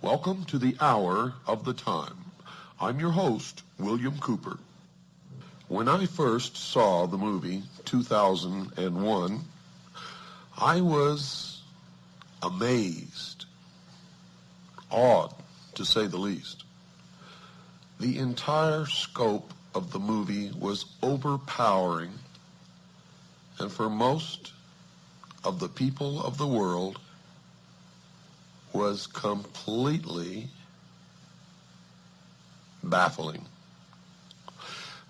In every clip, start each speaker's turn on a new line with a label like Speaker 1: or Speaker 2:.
Speaker 1: Welcome to the Hour of the Time. I'm your host, William Cooper. When I first saw the movie 2001, I was amazed, awed, to say the least. The entire scope of the movie was overpowering, and for most of the people of the world, was completely baffling.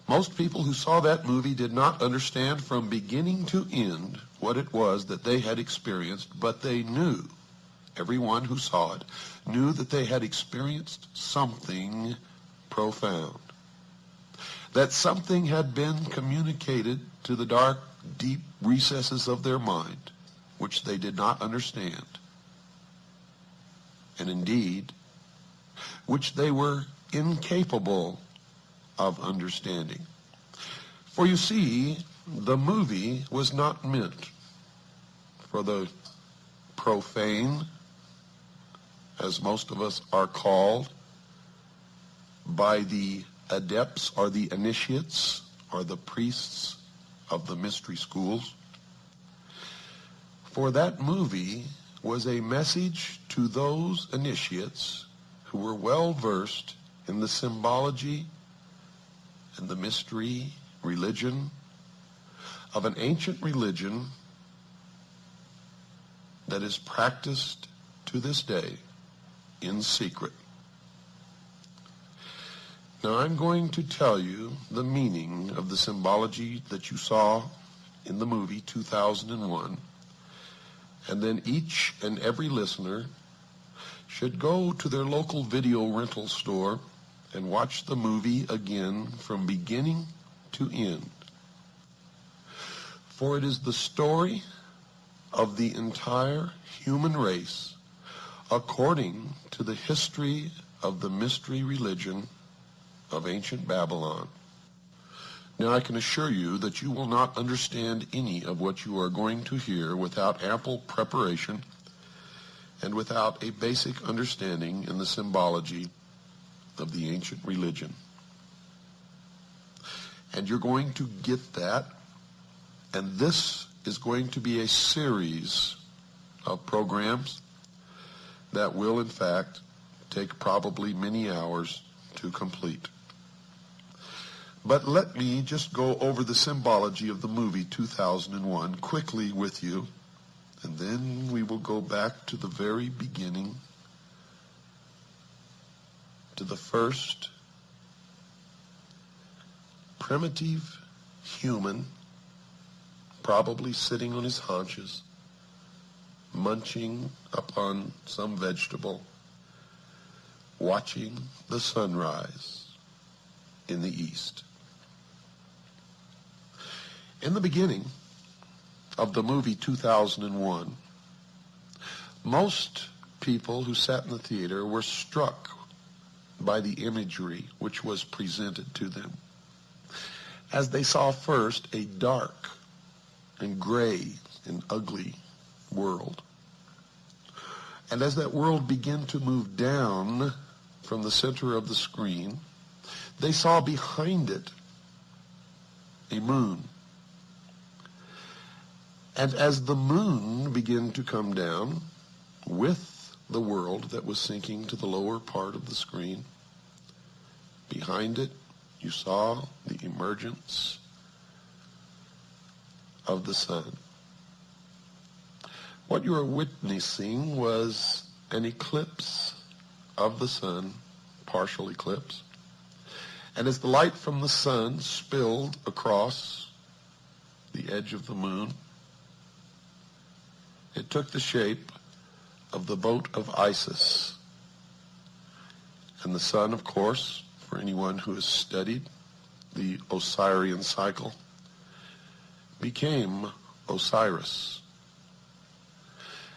Speaker 1: Most people who saw that movie did not understand from beginning to end what it was that they had experienced, but they knew, everyone who saw it, knew that they had experienced something profound. That something had been communicated to the dark, deep recesses of their mind, which they did not understand. And indeed, which they were incapable of understanding. For you see, the movie was not meant for the profane, as most of us are called, by the adepts or the initiates or the priests of the mystery schools. For that movie was a message to those initiates who were well versed in the symbology and the mystery religion of an ancient religion that is practiced to this day in secret. Now I'm going to tell you the meaning of the symbology that you saw in the movie 2001, and then each and every listener should go to their local video rental store and watch the movie again from beginning to end. For it is the story of the entire human race according to the history of the mystery religion of ancient Babylon. Now I can assure you that you will not understand any of what you are going to hear without ample preparation and without a basic understanding in the symbology of the ancient religion. And you're going to get that, and this is going to be a series of programs that will in fact take probably many hours to complete. But let me just go over the symbology of the movie 2001 quickly with you, and then we will go back to the very beginning, to the first primitive human, probably sitting on his haunches, munching upon some vegetable, watching the sunrise in the east. In the beginning of the movie 2001, most people who sat in the theater were struck by the imagery which was presented to them, as they saw first a dark and gray and ugly world. And as that world began to move down from the center of the screen, they saw behind it a moon. And as the moon began to come down with the world that was sinking to the lower part of the screen, behind it you saw the emergence of the sun. What you are witnessing was an eclipse of the sun, partial eclipse. And as the light from the sun spilled across the edge of the moon, it took the shape of the boat of Isis. And the sun, of course, for anyone who has studied the Osirian cycle, became Osiris.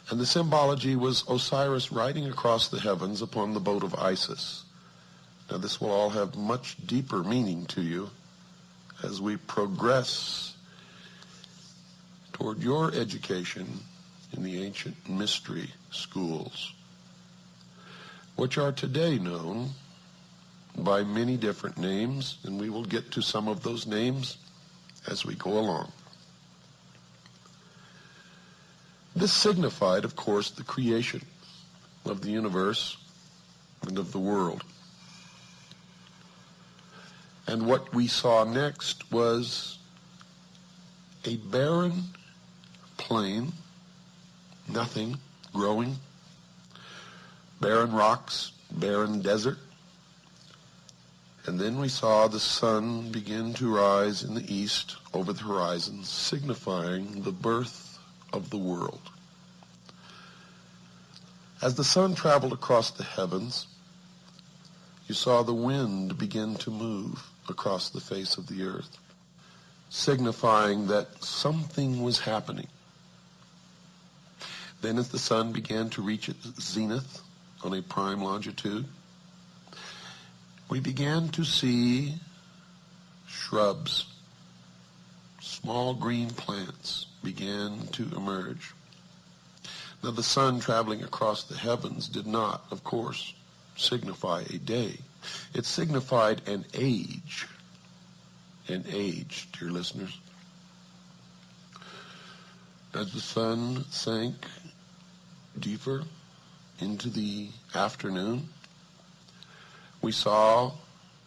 Speaker 1: And the symbology was Osiris riding across the heavens upon the boat of Isis, Now this will all have much deeper meaning to you as we progress toward your education in the ancient mystery schools, which are today known by many different names, and we will get to some of those names as we go along. This signified, of course, the creation of the universe and of the world. And what we saw next was a barren plain, nothing growing, barren rocks, barren desert. And then we saw the sun begin to rise in the east over the horizon, signifying the birth of the world. As the sun traveled across the heavens, you saw the wind begin to move across the face of the earth, signifying that something was happening. Then as the sun began to reach its zenith on a prime longitude, we began to see shrubs, small green plants began to emerge. Now the sun traveling across the heavens did not, of course, signify a day. It signified an age, dear listeners. As the sun sank deeper into the afternoon, we saw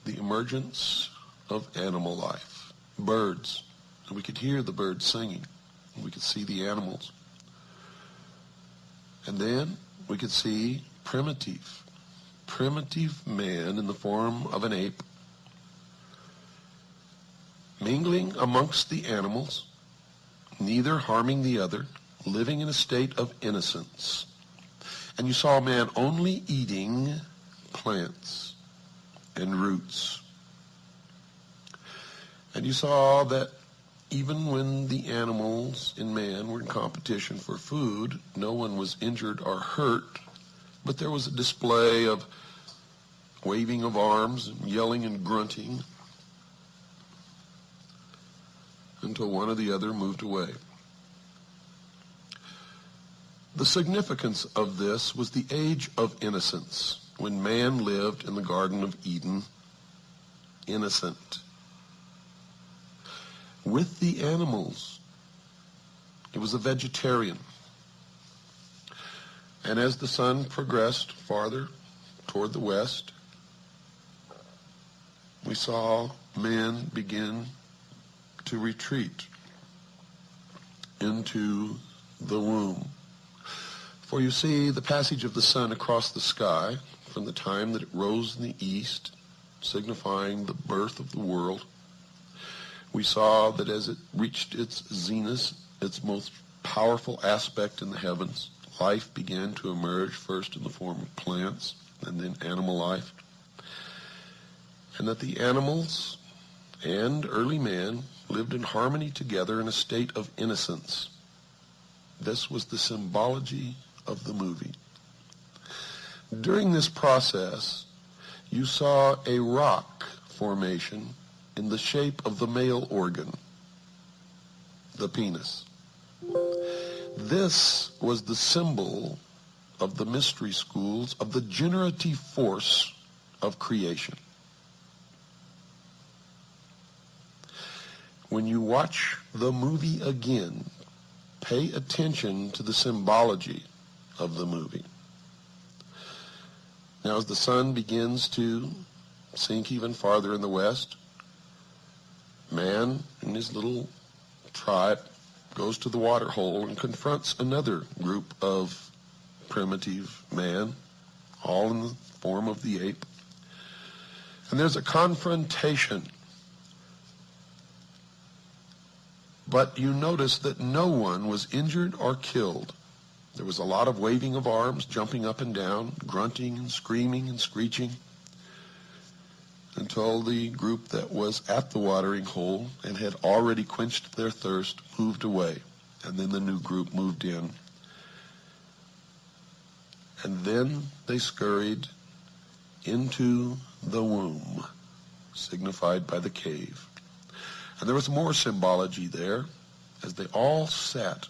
Speaker 1: the emergence of animal life, birds, and we could hear the birds singing, and we could see the animals. And then we could see primitive man in the form of an ape, mingling amongst the animals, neither harming the other, living in a state of innocence. And you saw man only eating plants and roots. And you saw that even when the animals and man were in competition for food, no one was injured or hurt, but there was a display of waving of arms and yelling and grunting until one or the other moved away. The significance of this was the age of innocence, when man lived in the Garden of Eden, innocent. With the animals, he was a vegetarian. And as the sun progressed farther toward the west, we saw man begin to retreat into the womb. For you see, the passage of the sun across the sky, from the time that it rose in the east, signifying the birth of the world, we saw that as it reached its zenith, its most powerful aspect in the heavens, life began to emerge, first in the form of plants and then animal life. And that the animals and early man lived in harmony together in a state of innocence. This was the symbology of the movie. During this process, you saw a rock formation in the shape of the male organ, the penis. This was the symbol of the mystery schools of the generative force of creation. When you watch the movie again, pay attention to the symbology of the movie. Now, as the sun begins to sink even farther in the west, man and his little tribe goes to the water hole and confronts another group of primitive man, all in the form of the ape. And there's a confrontation. But you notice that no one was injured or killed. There was a lot of waving of arms, jumping up and down, grunting and screaming and screeching, until the group that was at the watering hole and had already quenched their thirst moved away. And then the new group moved in. And then they scurried into the womb, signified by the cave. And there was more symbology there, as they all sat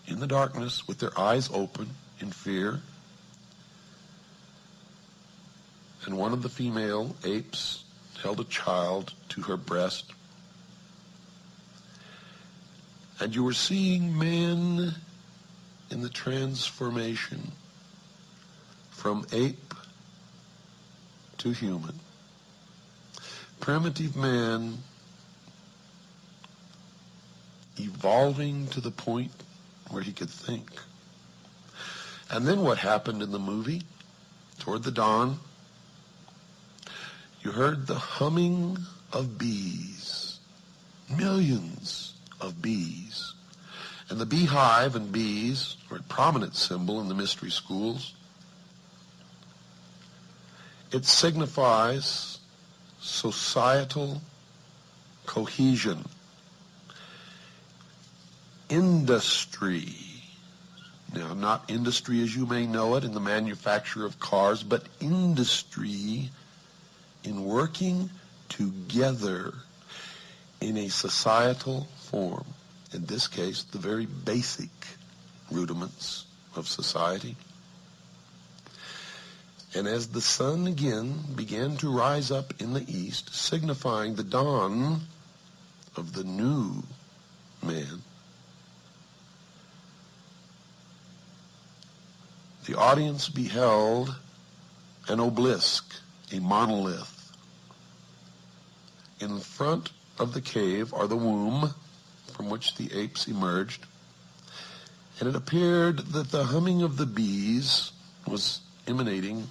Speaker 1: in the darkness with their eyes open in fear. And one of the female apes held a child to her breast. And you were seeing man in the transformation from ape to human. Primitive man evolving to the point where he could think. And then what happened in the movie? Toward the dawn, you heard the humming of bees, millions of bees. And the beehive and bees are a prominent symbol in the mystery schools. It signifies societal cohesion, industry. Now, not industry as you may know it in the manufacture of cars, but industry in working together in a societal form. In this case, the very basic rudiments of society. And as the sun again began to rise up in the east, signifying the dawn of the new man, the audience beheld an obelisk, a monolith. In front of the cave are the womb from which the apes emerged, and it appeared that the humming of the bees was emanating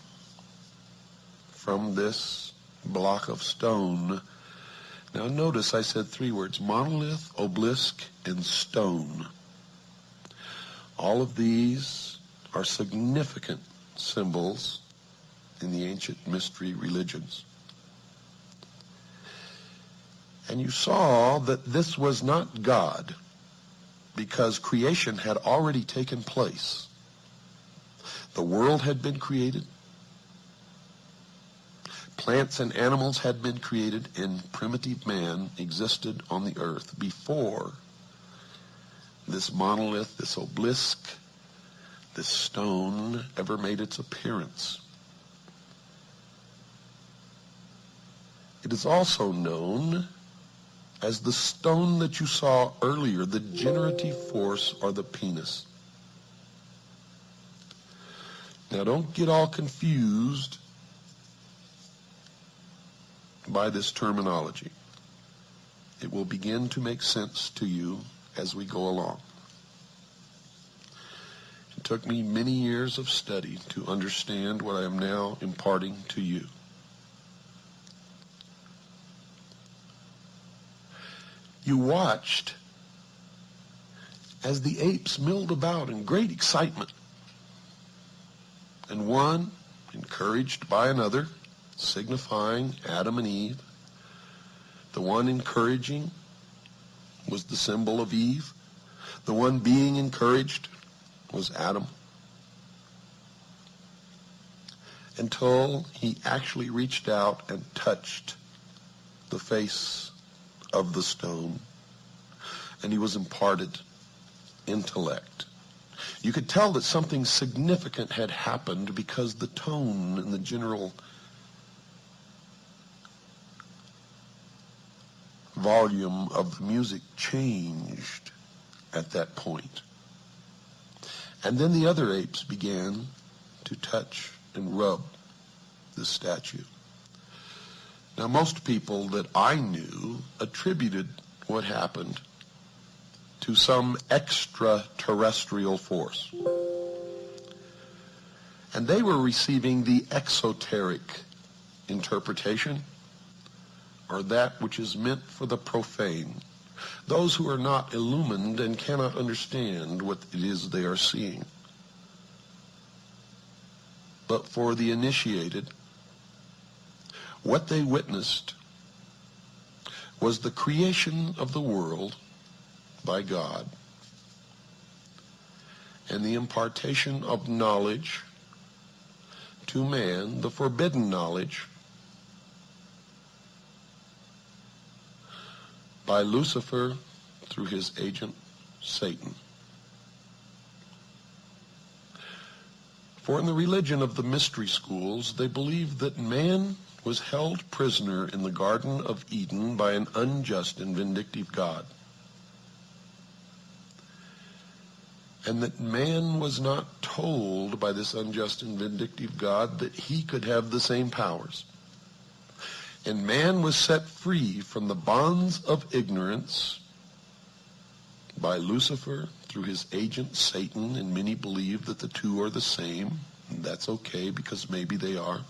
Speaker 1: from this block of stone. Now notice I said three words: monolith, obelisk, and stone. All of these are significant symbols in the ancient mystery religions. And you saw that this was not God, because creation had already taken place. The world had been created. Plants and animals had been created, and primitive man existed on the earth before this monolith, this obelisk, this stone ever made its appearance. It is also known as the stone that you saw earlier, the generative force, or the penis. Now don't get all confused by this terminology. It will begin to make sense to you as we go along. It took me many years of study to understand what I am now imparting to you. You watched as the apes milled about in great excitement, and one, encouraged by another, signifying Adam and Eve. The one encouraging was the symbol of Eve. The one being encouraged was Adam. Until he actually reached out and touched the face of the stone, and he was imparted intellect. You could tell that something significant had happened because the tone and the general volume of the music changed at that point. And then the other apes began to touch and rub the statue. Now, most people that I knew attributed what happened to some extraterrestrial force. And they were receiving the exoteric interpretation, or that which is meant for the profane, those who are not illumined and cannot understand what it is they are seeing. But for the initiated, what they witnessed was the creation of the world by God and the impartation of knowledge to man, the forbidden knowledge by Lucifer through his agent Satan. For in the religion of the mystery schools, they believed that man was held prisoner in the Garden of Eden by an unjust and vindictive God, and that man was not told by this unjust and vindictive God that he could have the same powers. And man was set free from the bonds of ignorance by Lucifer through his agent Satan, and many believe that the two are the same, and that's okay because maybe they are.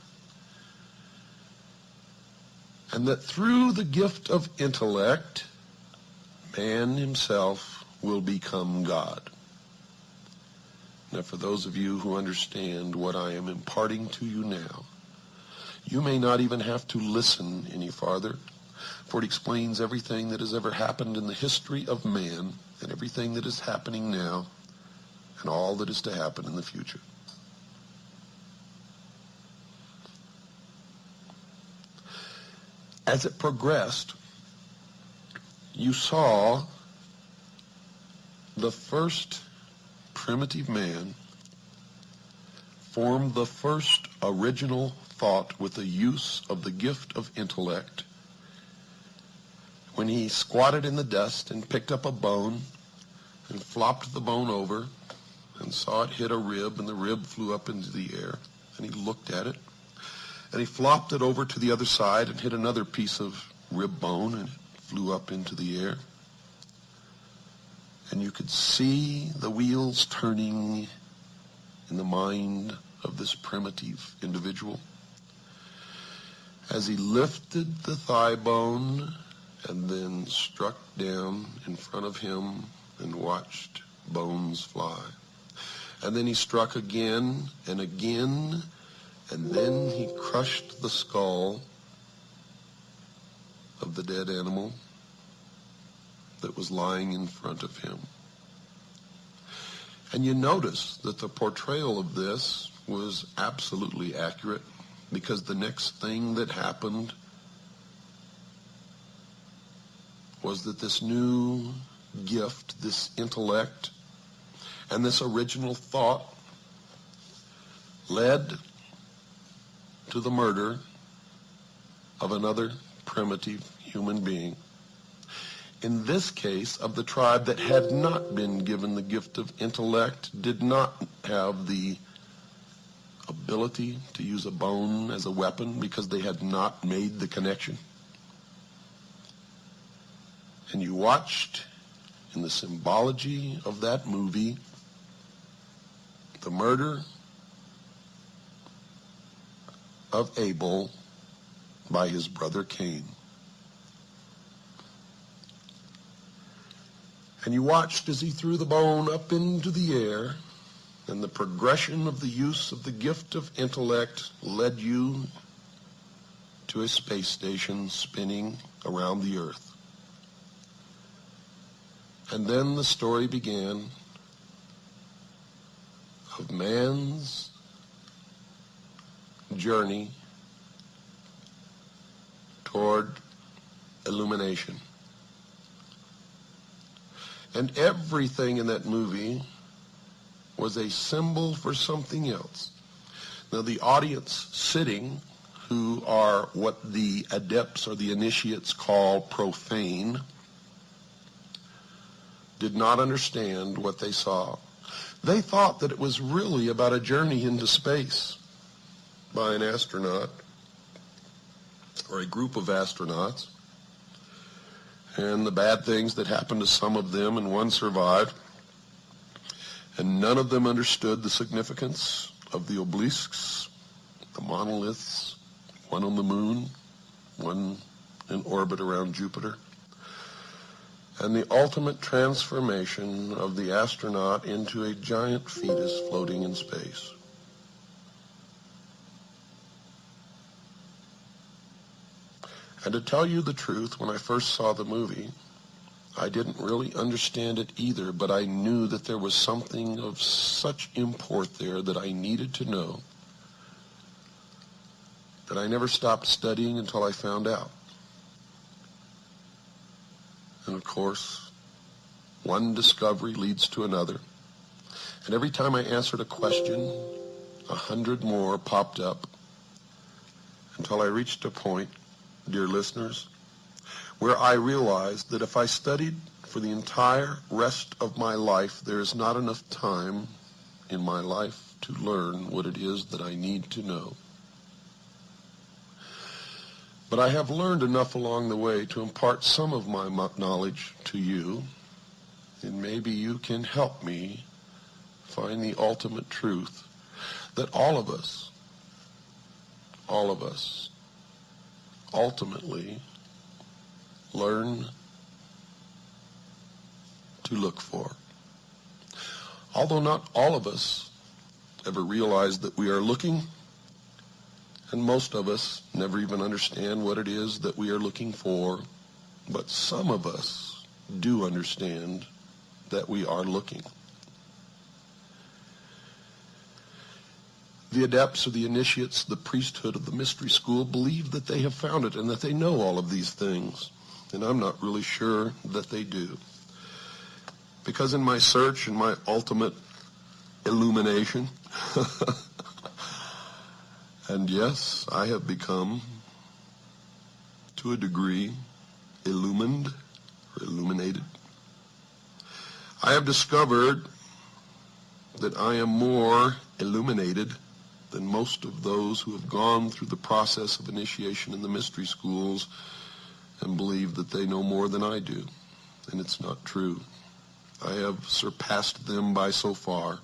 Speaker 1: And that through the gift of intellect, man himself will become God. Now, for those of you who understand what I am imparting to you now, you may not even have to listen any farther, for it explains everything that has ever happened in the history of man, and everything that is happening now, and all that is to happen in the future. As it progressed, you saw the first primitive man form the first original thought with the use of the gift of intellect when he squatted in the dust and picked up a bone and flopped the bone over and saw it hit a rib, and the rib flew up into the air, and he looked at it, and he flopped it over to the other side and hit another piece of rib bone, and it flew up into the air. And you could see the wheels turning in the mind of this primitive individual as he lifted the thigh bone and then struck down in front of him and watched bones fly. And then he struck again and again, and then he crushed the skull of the dead animal that was lying in front of him. And you notice that the portrayal of this was absolutely accurate, because the next thing that happened was that this new gift, this intellect, and this original thought led to the murder of another primitive human being, in this case of the tribe that had not been given the gift of intellect, did not have the ability to use a bone as a weapon because they had not made the connection. And you watched in the symbology of that movie the murder of Abel by his brother Cain. And you watched as he threw the bone up into the air, and the progression of the use of the gift of intellect led you to a space station spinning around the earth. And then the story began of man's journey toward illumination. And everything in that movie was a symbol for something else. Now, the audience sitting, who are what the adepts or the initiates call profane, did not understand what they saw. They thought that it was really about a journey into space by an astronaut or a group of astronauts, and the bad things that happened to some of them, and one survived. And none of them understood the significance of the obelisks, the monoliths, one on the moon, one in orbit around Jupiter, and the ultimate transformation of the astronaut into a giant fetus floating in space. And to tell you the truth, when I first saw the movie, I didn't really understand it either, but I knew that there was something of such import there that I needed to know, that I never stopped studying until I found out. And of course, one discovery leads to another. And every time I answered a question, 100 more popped up until I reached a point, dear listeners, where I realized that if I studied for the entire rest of my life, there is not enough time in my life to learn what it is that I need to know. But I have learned enough along the way to impart some of my knowledge to you, and maybe you can help me find the ultimate truth that all of us ultimately learn to look for. Although not all of us ever realize that we are looking, and most of us never even understand what it is that we are looking for, but some of us do understand that we are looking. The adepts or the initiates, the priesthood of the mystery school, believe that they have found it and that they know all of these things. And I'm not really sure that they do. Because in my search and my ultimate illumination, and yes, I have become, to a degree, illumined or illuminated. I have discovered that I am more illuminated than most of those who have gone through the process of initiation in the mystery schools and believe that they know more than I do. And it's not true. I have surpassed them by so far.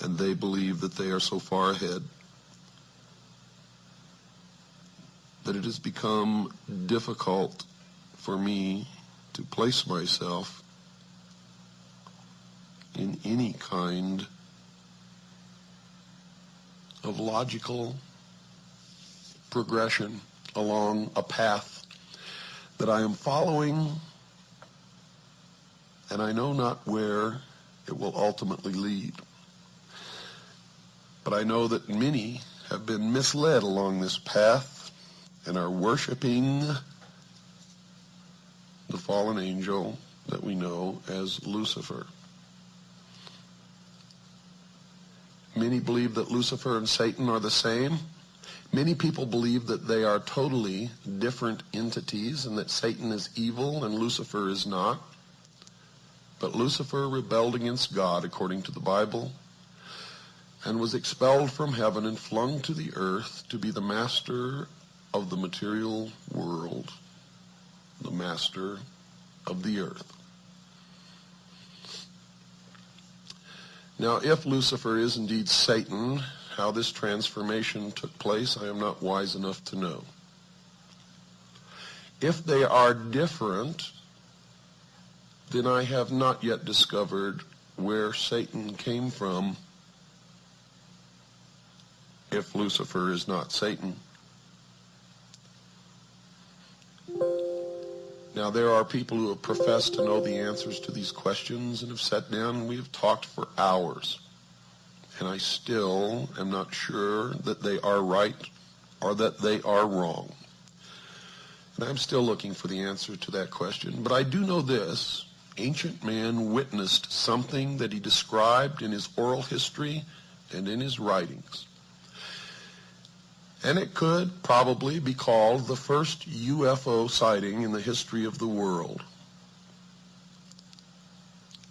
Speaker 1: And they believe that they are so far ahead that it has become difficult for me to place myself in any kind of logical progression along a path that I am following, and I know not where it will ultimately lead. But I know that many have been misled along this path and are worshiping the fallen angel that we know as Lucifer. Many believe that Lucifer and Satan are the same. Many people believe that they are totally different entities and that Satan is evil and Lucifer is not. But Lucifer rebelled against God according to the Bible and was expelled from heaven and flung to the earth to be the master of the material world, the master of the earth. Now, if Lucifer is indeed Satan, how this transformation took place, I am not wise enough to know. If they are different, then I have not yet discovered where Satan came from if Lucifer is not Satan. Now, there are people who have professed to know the answers to these questions and have sat down and we have talked for hours. And I still am not sure that they are right or that they are wrong. And I'm still looking for the answer to that question. But I do know this. Ancient man witnessed something that he described in his oral history and in his writings. And it could probably be called the first UFO sighting in the history of the world.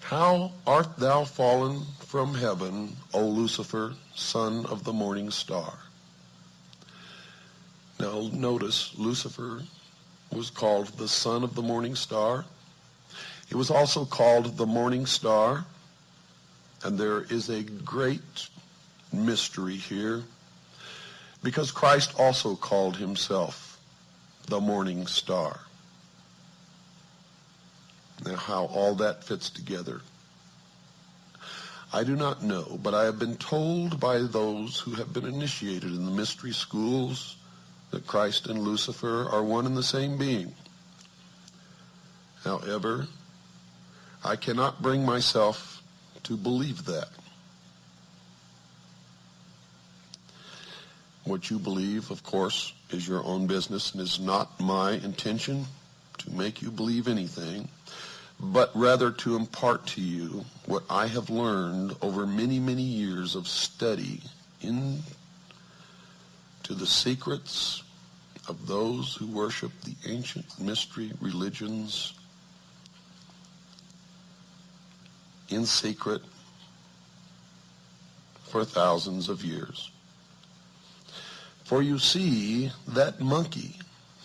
Speaker 1: How art thou fallen from heaven, O Lucifer, son of the morning star? Now notice, Lucifer was called the son of the morning star. He was also called the morning star. And there is a great mystery here, because Christ also called himself the morning star. Now, how all that fits together, I do not know, but I have been told by those who have been initiated in the mystery schools that Christ and Lucifer are one and the same being. However, I cannot bring myself to believe that. What you believe, of course, is your own business and is not my intention to make you believe anything, but rather to impart to you what I have learned over many, many years of study into the secrets of those who worship the ancient mystery religions in secret for thousands of years. For you see, that monkey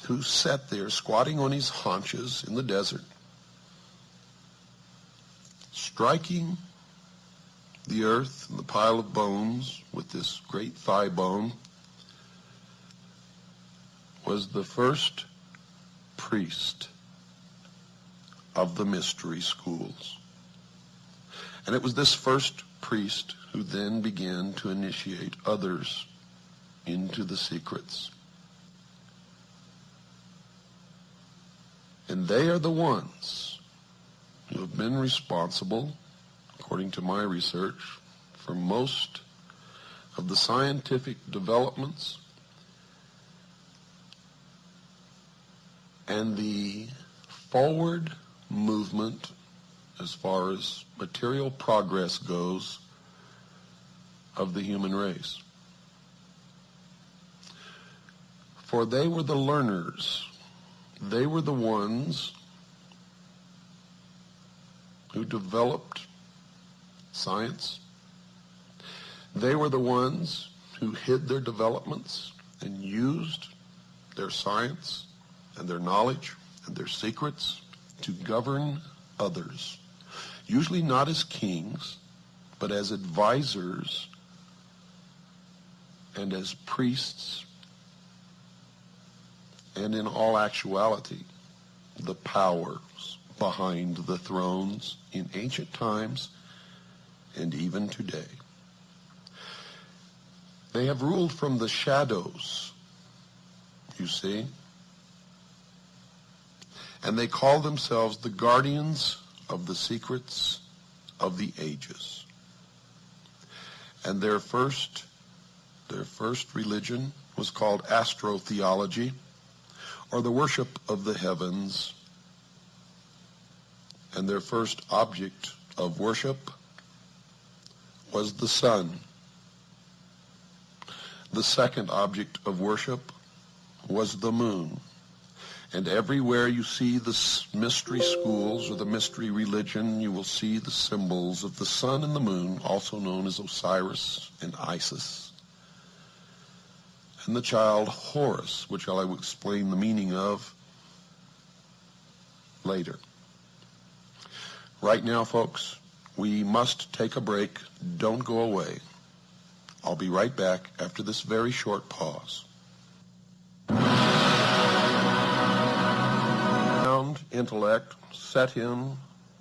Speaker 1: who sat there squatting on his haunches in the desert, striking the earth and the pile of bones with this great thigh bone, was the first priest of the mystery schools. And it was this first priest who then began to initiate others into the secrets. And they are the ones who have been responsible, according to my research, for most of the scientific developments and the forward movement as far as material progress goes of the human race. For they were the learners. They were the ones who developed science. They were the ones who hid their developments and used their science and their knowledge and their secrets to govern others, usually not as kings, but as advisors and as priests, and in all actuality, the powers behind the thrones in ancient times and even today. They have ruled from the shadows, you see, and they call themselves the guardians of the secrets of the ages. And their first religion was called astrotheology, or the worship of the heavens. And their first object of worship was the sun. The second object of worship was the moon. And everywhere you see the mystery schools or the mystery religion, you will see the symbols of the sun and the moon, also known as Osiris and Isis, and the child Horus, which I will explain the meaning of later. Right now, folks, we must take a break. Don't go away. I'll be right back after this very short pause. Sound intellect set him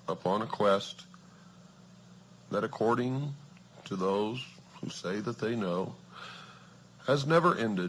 Speaker 1: upon a quest that, according to those who say that they know, has never ended.